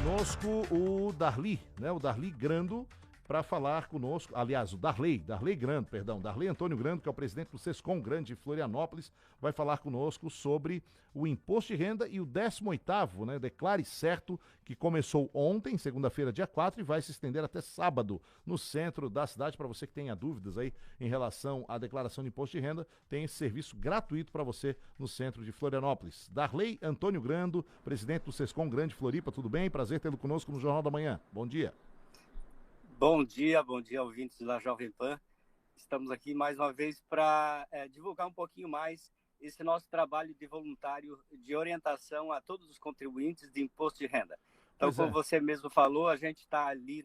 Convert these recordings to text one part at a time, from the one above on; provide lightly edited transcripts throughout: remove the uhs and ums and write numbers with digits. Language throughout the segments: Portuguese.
Conosco o Darli, né? O Darli Grando, para falar conosco, aliás, o Darley Grando, perdão, Darley Antônio Grando, que é o presidente do Sescom Grande de Florianópolis, vai falar conosco sobre o imposto de renda e o 18º, né? Declare Certo, que começou ontem, segunda-feira, dia 4, e vai se estender até sábado no centro da cidade. Para você que tenha dúvidas aí em relação à declaração de imposto de renda, tem esse serviço gratuito para você no centro de Florianópolis. Darley Antônio Grando, presidente do Sescom Grande Floripa, tudo bem? Prazer tê-lo conosco no Jornal da Manhã. Bom dia. Bom dia, ouvintes da Jovem Pan. Estamos aqui mais uma vez para divulgar um pouquinho mais esse nosso trabalho de voluntário de orientação a todos os contribuintes de imposto de renda. Então, como você mesmo falou, a gente está ali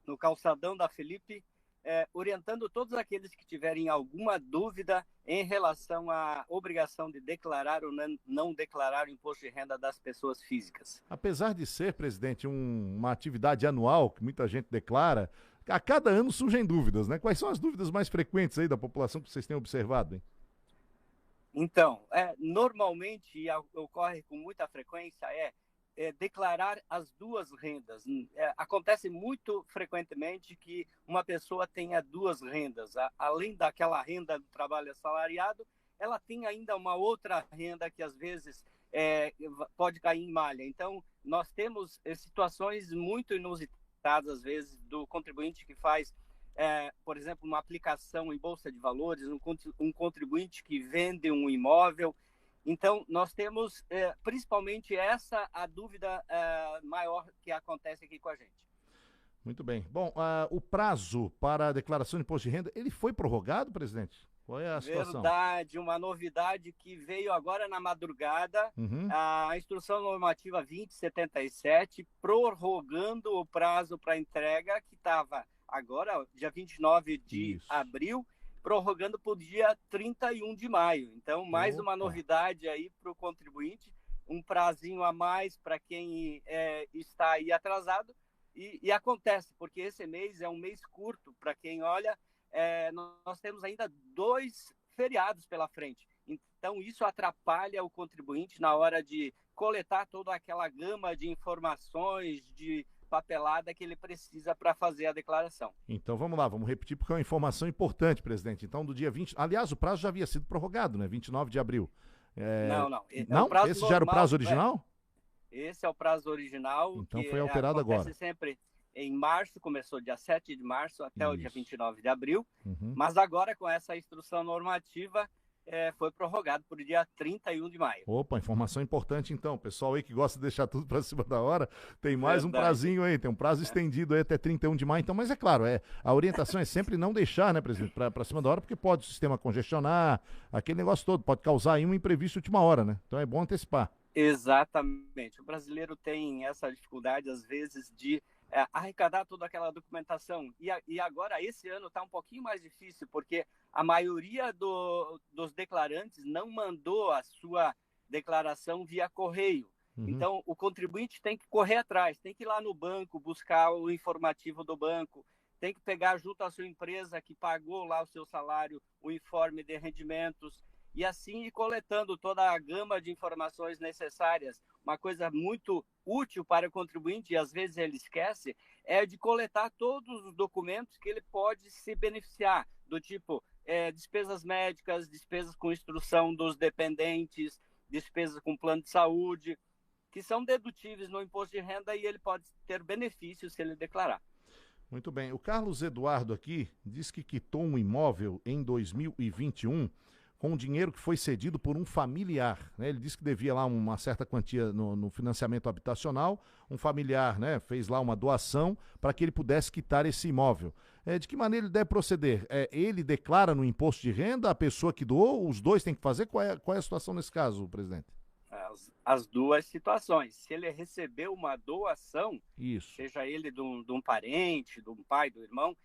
no calçadão da Felipe, orientando todos aqueles que tiverem alguma dúvida em relação à obrigação de declarar ou não declarar o imposto de renda das pessoas físicas. Apesar de ser, presidente, uma atividade anual que muita gente declara, a cada ano surgem dúvidas, né? Quais são as dúvidas mais frequentes aí da população que vocês têm observado, hein? Então, normalmente, e ocorre com muita frequência, declarar as duas rendas. Acontece muito frequentemente que uma pessoa tenha duas rendas. Além daquela renda do trabalho assalariado, ela tem ainda uma outra renda que às vezes pode cair em malha. Então, nós temos situações muito inusitadas, às vezes, do contribuinte que faz, por exemplo, uma aplicação em Bolsa de Valores, um contribuinte que vende um imóvel. Então, nós temos principalmente a dúvida maior que acontece aqui com a gente. Muito bem. Bom, o prazo para a declaração de imposto de renda, ele foi prorrogado, presidente? Qual é a situação? Verdade, uma novidade que veio agora na madrugada, a Instrução Normativa 2077, prorrogando o prazo para entrega, que estava agora, dia 29 de abril, prorrogando para o dia 31 de maio. Então, mais uma novidade aí para o contribuinte, um prazinho a mais para quem está aí atrasado. E acontece, porque esse mês é um mês curto para quem olha, nós temos ainda 2 feriados pela frente. Então, isso atrapalha o contribuinte na hora de coletar toda aquela gama de informações, de papelada que ele precisa para fazer a declaração. Então vamos lá, vamos repetir porque é uma informação importante, presidente. Então do dia 20, aliás, o prazo já havia sido prorrogado, né? 29 de abril. Não. Não? Esse normal, já era o prazo original? Esse é o prazo original. Então foi alterado agora. Sempre em março, começou dia 7 de março até o dia 29 de abril, mas agora com essa instrução normativa foi prorrogado por dia 31 de maio. Opa, informação importante então. Pessoal aí que gosta de deixar tudo para cima da hora, tem mais um prazinho aí, tem um prazo estendido aí até 31 de maio. Então, mas é claro, a orientação é sempre não deixar, né, presidente, para cima da hora, porque pode o sistema congestionar, aquele negócio todo, pode causar aí um imprevisto de última hora, né? Então é bom antecipar. Exatamente. O brasileiro tem essa dificuldade, às vezes, de arrecadar toda aquela documentação. E agora, esse ano, está um pouquinho mais difícil, porque a maioria dos declarantes não mandou a sua declaração via correio. Então, o contribuinte tem que correr atrás, tem que ir lá no banco, buscar o informativo do banco, tem que pegar junto à sua empresa que pagou lá o seu salário, o informe de rendimentos, e assim ir coletando toda a gama de informações necessárias. Uma coisa muito útil para o contribuinte, e às vezes ele esquece, é de coletar todos os documentos que ele pode se beneficiar, do tipo despesas médicas, despesas com instrução dos dependentes, despesas com plano de saúde, que são dedutíveis no imposto de renda e ele pode ter benefícios se ele declarar. Muito bem. O Carlos Eduardo aqui diz que quitou um imóvel em 2021 com dinheiro que foi cedido por um familiar, né? Ele disse que devia lá uma certa quantia no financiamento habitacional, um familiar, né, fez lá uma doação para que ele pudesse quitar esse imóvel. De que maneira ele deve proceder? Ele declara no imposto de renda, a pessoa que doou, os dois têm que fazer? Qual é a situação nesse caso, presidente? As duas situações. Se ele recebeu uma doação, isso, seja ele de um parente, de um pai, do irmão,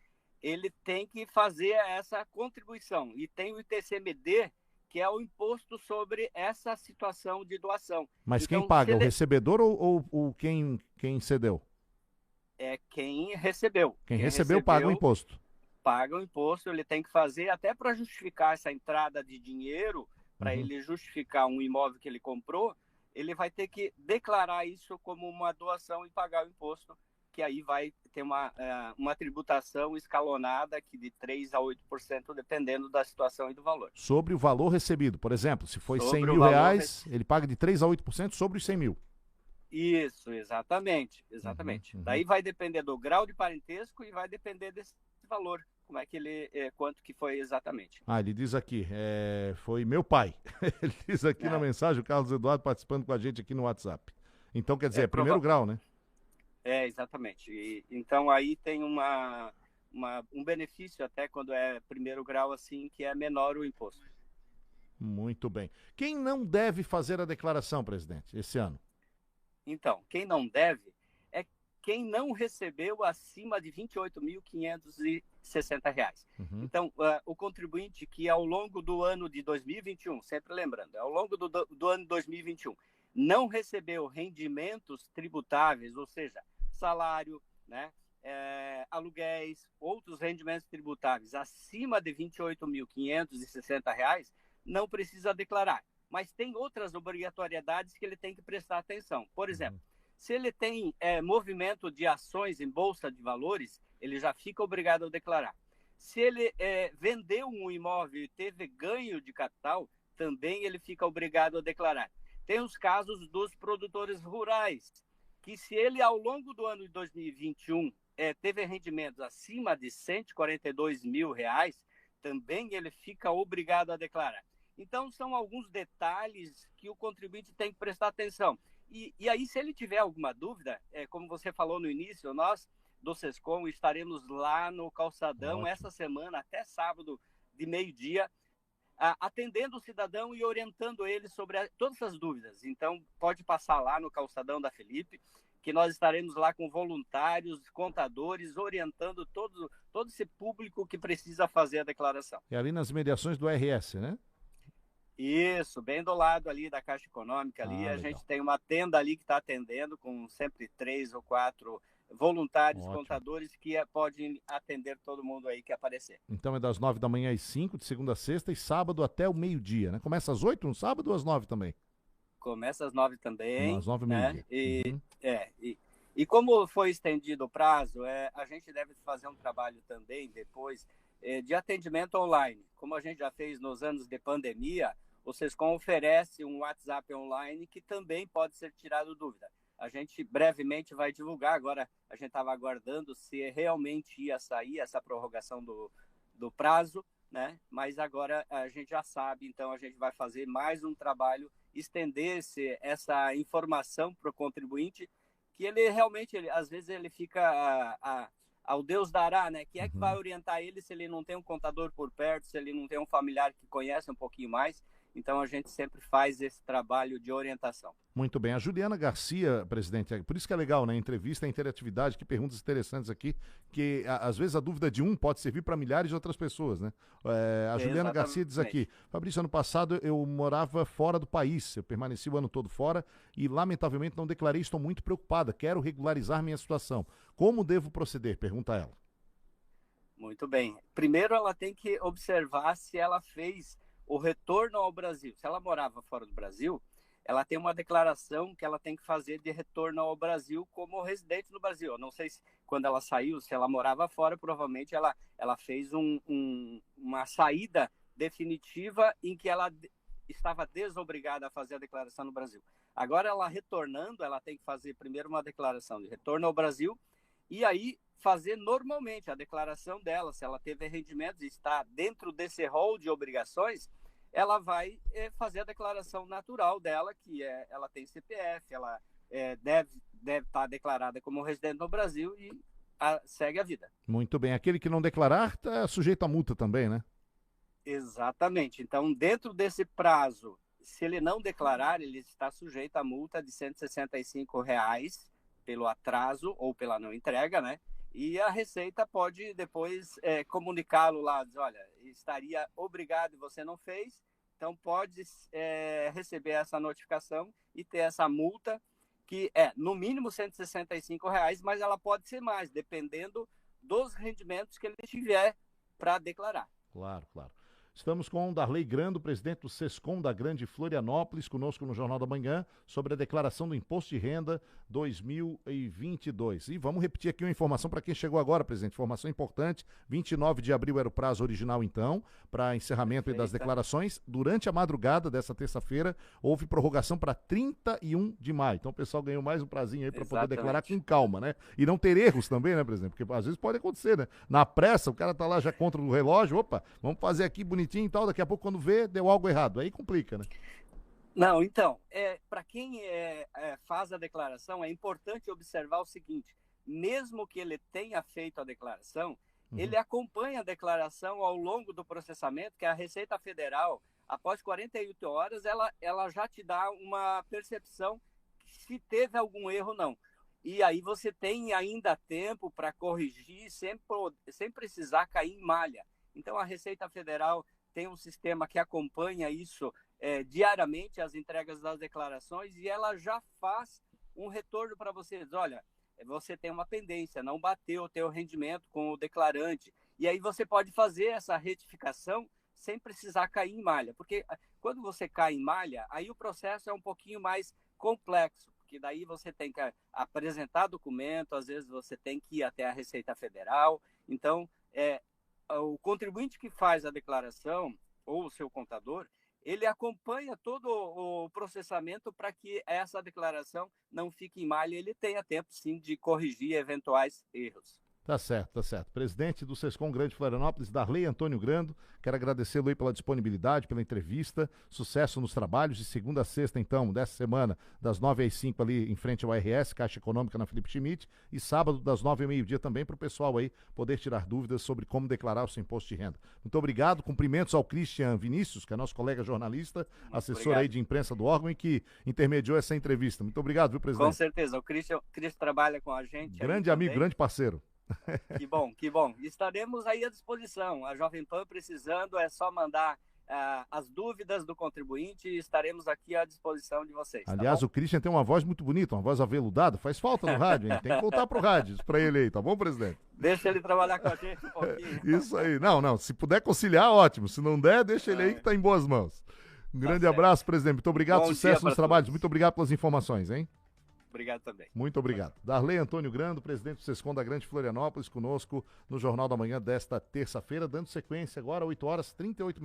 ele tem que fazer essa contribuição. E tem o ITCMD, que é o imposto sobre essa situação de doação. Mas então, quem paga? O recebedor ou quem cedeu? É quem recebeu. Quem recebeu paga o imposto. Paga o imposto, ele tem que fazer até para justificar essa entrada de dinheiro, para ele justificar um imóvel que ele comprou, ele vai ter que declarar isso como uma doação e pagar o imposto, que aí vai ter uma tributação escalonada que de 3% a 8%, dependendo da situação e do valor. Sobre o valor recebido, por exemplo, se foi Sobre 100 o mil valor reais, ele paga de 3% a 8% sobre os 100 mil. Isso, exatamente. Daí vai depender do grau de parentesco e vai depender desse valor, como é que quanto que foi exatamente. Ele diz aqui, foi meu pai. Ele diz aqui na mensagem, o Carlos Eduardo participando com a gente aqui no WhatsApp. Então, quer dizer, primeiro grau, né? Exatamente. Então, aí tem um benefício até quando é primeiro grau, assim, que é menor o imposto. Muito bem. Quem não deve fazer a declaração, presidente, esse ano? Então, quem não deve é quem não recebeu acima de R$ 28.560. Então, o contribuinte que ao longo do ano de 2021, sempre lembrando, ao longo do ano de 2021, não recebeu rendimentos tributáveis, ou seja, salário, né, aluguéis, outros rendimentos tributáveis acima de R$ 28.560, não precisa declarar. Mas tem outras obrigatoriedades que ele tem que prestar atenção. Por exemplo, se ele tem movimento de ações em bolsa de valores, ele já fica obrigado a declarar. Se ele vendeu um imóvel e teve ganho de capital, também ele fica obrigado a declarar. Tem os casos dos produtores rurais, que se ele ao longo do ano de 2021 teve rendimentos acima de R$ 142 mil, também ele fica obrigado a declarar. Então, são alguns detalhes que o contribuinte tem que prestar atenção. E aí, se ele tiver alguma dúvida, como você falou no início, nós do SESCOM estaremos lá no Calçadão essa semana, até sábado, de meio-dia, atendendo o cidadão e orientando ele sobre todas as dúvidas. Então, pode passar lá no Calçadão da Felipe, que nós estaremos lá com voluntários, contadores, orientando todo esse público que precisa fazer a declaração. É ali nas mediações do RS, né? Isso, bem do lado ali da Caixa Econômica, ali a gente tem uma tenda ali que está atendendo com sempre 3 ou 4 voluntários, contadores que podem atender todo mundo aí que aparecer. Então é das 9 da manhã às 5, de segunda a sexta, e sábado até o meio-dia, né? Começa às 8 no sábado ou às 9 também? Começa às 9 também. Às 9 né? E como foi estendido o prazo, a gente deve fazer um trabalho também depois de atendimento online. Como a gente já fez nos anos de pandemia, o SESCOM oferece um WhatsApp online que também pode ser tirado dúvida. A gente brevemente vai divulgar, agora a gente estava aguardando se realmente ia sair essa prorrogação do prazo, né? Mas agora a gente já sabe, então a gente vai fazer mais um trabalho, estender essa informação para o contribuinte, que ele realmente, às vezes ele fica ao Deus dará, né? Quem é que vai orientar ele se ele não tem um contador por perto, se ele não tem um familiar que conhece um pouquinho mais? Então, a gente sempre faz esse trabalho de orientação. Muito bem. A Juliana Garcia, presidente, por isso que é legal, né? Entrevista, a interatividade, que perguntas interessantes aqui, que às vezes a dúvida de um pode servir para milhares de outras pessoas, né? A Juliana Garcia diz aqui, Fabrício, ano passado eu morava fora do país, eu permaneci o ano todo fora e, lamentavelmente, não declarei, estou muito preocupada, quero regularizar minha situação. Como devo proceder? Pergunta ela. Muito bem. Primeiro, ela tem que observar se ela fez o retorno ao Brasil. Se ela morava fora do Brasil, ela tem uma declaração que ela tem que fazer de retorno ao Brasil como residente no Brasil. Eu não sei se quando ela saiu, se ela morava fora, provavelmente ela fez uma saída definitiva em que ela estava desobrigada a fazer a declaração no Brasil. Agora, ela retornando, ela tem que fazer primeiro uma declaração de retorno ao Brasil e aí fazer normalmente a declaração dela. Se ela teve rendimentos e está dentro desse rol de obrigações, ela vai fazer a declaração natural dela, que ela tem CPF, ela deve estar declarada como residente no Brasil e segue a vida. Muito bem. Aquele que não declarar está sujeito a multa também, né? Exatamente. Então, dentro desse prazo, se ele não declarar, ele está sujeito a multa de R$ 165 pelo atraso ou pela não entrega, né? E a Receita pode depois comunicá-lo lá, dizer, olha, estaria obrigado e você não fez, então pode receber essa notificação e ter essa multa, que é no mínimo R$ 165, mas ela pode ser mais, dependendo dos rendimentos que ele tiver para declarar. Claro, claro. Estamos com o Darley Grando, presidente do Sescom da Grande Florianópolis, conosco no Jornal da Manhã, sobre a declaração do Imposto de Renda 2022. E vamos repetir aqui uma informação para quem chegou agora, presidente, informação importante, 29 de abril era o prazo original, então, para encerramento das declarações. Durante a madrugada dessa terça-feira, houve prorrogação para 31 de maio. Então o pessoal ganhou mais um prazinho aí para poder declarar com calma, né? E não ter erros também, né, presidente? Porque às vezes pode acontecer, né? Na pressa, o cara tá lá já contra o relógio, opa, vamos fazer aqui bonitinho e tal, daqui a pouco quando vê, deu algo errado. Aí complica, né? Não, então, para quem faz a declaração, é importante observar o seguinte, mesmo que ele tenha feito a declaração, ele acompanha a declaração ao longo do processamento, que a Receita Federal, após 48 horas, ela já te dá uma percepção se teve algum erro ou não. E aí você tem ainda tempo para corrigir sem precisar cair em malha. Então, a Receita Federal tem um sistema que acompanha isso diariamente, as entregas das declarações, e ela já faz um retorno para vocês. Olha, você tem uma pendência, não bateu o teu rendimento com o declarante. E aí você pode fazer essa retificação sem precisar cair em malha. Porque quando você cai em malha, aí o processo é um pouquinho mais complexo, porque daí você tem que apresentar documento, às vezes você tem que ir até a Receita Federal. Então, o contribuinte que faz a declaração, ou o seu contador, ele acompanha todo o processamento para que essa declaração não fique em malha, ele tenha tempo, sim, de corrigir eventuais erros. Tá certo, tá certo. Presidente do Sescom Grande Florianópolis, Darley Antônio Grando, quero agradecê-lo aí pela disponibilidade, pela entrevista, sucesso nos trabalhos, de segunda a sexta, então, dessa semana, das 9 às 5 ali em frente ao RS, Caixa Econômica na Felipe Schmidt, e sábado das 9 ao meio-dia também para o pessoal aí poder tirar dúvidas sobre como declarar o seu imposto de renda. Muito obrigado, cumprimentos ao Christian Vinícius, que é nosso colega jornalista, assessor aí de imprensa do órgão e que intermediou essa entrevista. Muito obrigado, viu, presidente? Com certeza, o Christian trabalha com a gente. Grande amigo, grande parceiro. Que bom, que bom. Estaremos aí à disposição. A Jovem Pan precisando, é só mandar as dúvidas do contribuinte e estaremos aqui à disposição de vocês. Aliás, tá, o Christian tem uma voz muito bonita, uma voz aveludada, faz falta no rádio, hein? Tem que voltar pro rádio, isso pra ele aí, tá bom, presidente? Deixa ele trabalhar com a gente um pouquinho. Isso aí. Não, se puder conciliar, ótimo. Se não der, deixa ele aí que tá em boas mãos. Um grande abraço, presidente. Muito obrigado, sucesso nos trabalhos. Muito obrigado pelas informações, hein? Obrigado também. Muito obrigado. Darley Antônio Grando, presidente do Sescom da Grande Florianópolis, conosco no Jornal da Manhã desta terça-feira, dando sequência agora, 8h38.